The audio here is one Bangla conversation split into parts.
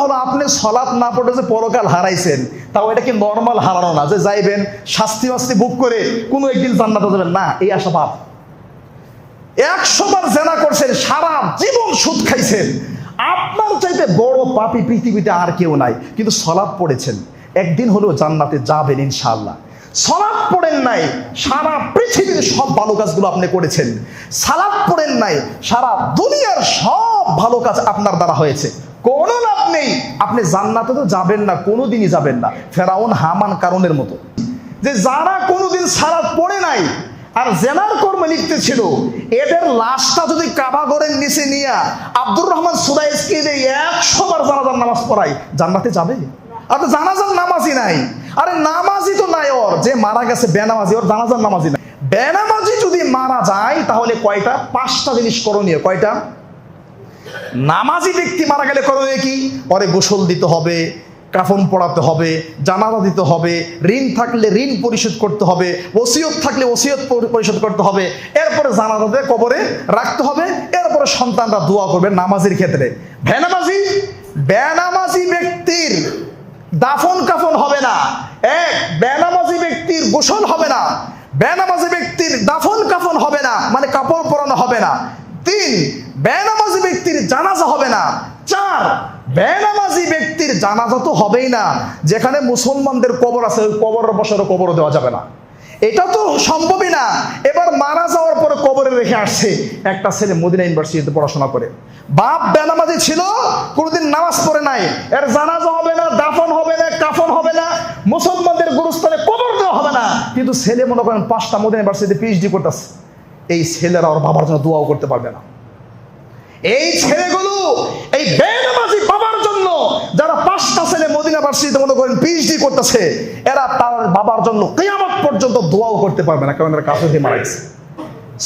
হলো আপনি সালাত না পড়ে যে পরকাল হারাইছেন, তাও এটা কি নর্মাল হারানো না যে যাইবেন শাস্তি মাস্তি বুক করে কোনো একদিন জান্নাতে যাবেন, না, এই আশা পাপ। 100 বার জেনা করছেন, সারা জীবন সুদ খাইছেন, আপনার চাইতে বড় পাপী পৃথিবীতে আর কেউ নাই, কিন্তু সালাত পড়েছেন, একদিন হলেও জান্নাতে যাবেন ইনশাআল্লাহ। সালাত পড়েন নাই, সারা পৃথিবীর সব ভালো কাজগুলো আপনি করেছেন। সালাত পড়েন নাই, সারা দুনিয়ার সব ভালো কাজ আপনার দ্বারা হয়েছে, কোনো লাভ নেই, আপনি জান্নাতে তো যাবেন না, কোনোদিনই যাবেন না। ফেরাউন, হামান, কারণের মতো, যে যারা কোনোদিন সালাত পড়ে নাই আর জেনার কর্মে লিপ্ত ছিল, এদের লাশটা যদি কাবা ঘরের নিচে নিয়ে আব্দুর রহমান সুদাইসকে 100 বার জানাজার নামাজ পড়াই, জান্নাতে যাবে? আর তো জানাজার নামাজই নাই। আরে নামাজই তো নাই, ওর যে মারা গেছে বেনামাজি, ওর জানাজার নামাজই নাই। বেনামাজি যদি মারা যায় তাহলে কয়টা? 5টা জিনিস করণীয়। কয়টা? নামাজি ব্যক্তি মারা গেলে করণীয় কি? পরে গোসল দিতে হবে, কাফন পড়াতে হবে, জানাজা দিতে হবে, ঋণ থাকলে ঋণ পরিশোধ করতে হবে, ওসিয়ত থাকলে ওসিয়ত পরিশোধ করতে হবে, এরপরে জানাজাতে কবরে রাখতে হবে, এরপরে সন্তানরা দোয়া করবে নামাজের ক্ষেত্রে। বেনামাজি ব্যক্তির দাফন কাফন হবে না। বেনামাজি ব্যক্তির গোসল হবে না, বেনামাজি ব্যক্তির দাফন কাফন হবে না, মানে কাপড় পরানো হবে না। 3, বেনামাজি ব্যক্তির জানাজা হবে না। 4, বেনামাজি ব্যক্তির জানাজা তো হবেই না, যেখানে মুসলমানদের কবর আছে ওই কবরের বসারও কবরও দেওয়া যাবে না, এটা তো সম্ভবই না। এবার মারা যাওয়ার পরে কবরে রেখে আসছে একটা ছেলে মদিনা ইউনিভার্সিটিতে পড়াশোনা করে, বাপ বেনামাজি ছিল, কোনোদিন নামাজ পড়ে নাই, এর জানাজা হবে না, দাফন হবে না, কাফন হবে না, মুসলমানদের গুরুস্থানে কবর দেওয়া হবে না, কিন্তু ছেলে মনে করেন 5টা মদিনা ইউনিভার্সিটিতে পিএইচডি করতেছে, এই ছেলেরা ওর বাবার জন্য দোয়াও করতে পারবে না। এই ছেলেগুলো এই বেনামাজি বাবার জন্য, যারা 5টা ছেলে মদিনা ইউনিভার্সিটিতে মনে করেন পিএইচডি করতেছে, এরা তার বাবার জন্য কিয়ামত পর্যন্ত দোয়াও করতে পারবে না, কারণ এরা কাফের হয়ে মারা গেছে।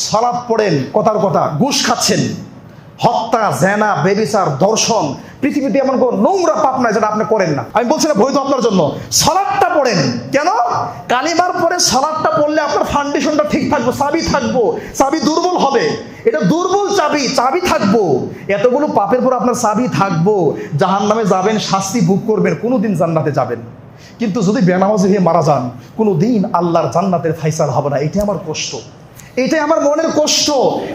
সালাত পড়েন, কথার কথা ঘুষ খাচ্ছেন, হত্যা, জেনা, ব্যভিচার, ধর্ষণ, পৃথিবীতে এমন কোন নোংরা পাপ নাই যেটা আপনি করেন না। আমি বলছি না বৈধ আপনার জন্য, সালাতটা পড়েন। কেন? কালিমার পরে সালাতটা পড়লে আপনার ফাউন্ডেশনটা ঠিক থাকবে, চাবি থাকবো, চাবি দুর্বল হবে, এটা দুর্বল চাবি, চাবি থাকবো, এতগুলো পাপের পর আপনার চাবি থাকবো, জাহান্নামে যাবেন, শাস্তি ভোগ করবেন, কোনোদিন জান্নাতে যাবেন। কিন্তু যদি বেনামাজি হয়ে মারা যান, কোনোদিন আল্লাহর জান্নাতের ফাইসাল হবে না। এটাই আমার কষ্ট, এটাই আমার মনের কষ্ট।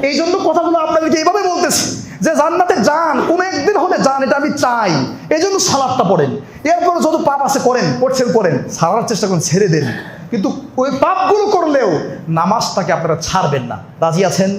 এই জন্য কথাগুলো আপনাদেরকে এইভাবে বলতেছি যে জান্নাতে যান, কোনো একদিন হলে যান, এটা আমি চাই। এই জন্য সালাদটা পড়েন, এরপরে যত পাপ আছে করেন, করেন, ছাড়ার চেষ্টা করেন, ছেড়ে দেন, কিন্তু ওই পাপগুলো করলেও নামাজটাকে আপনারা ছাড়বেন না। রাজি আছেন?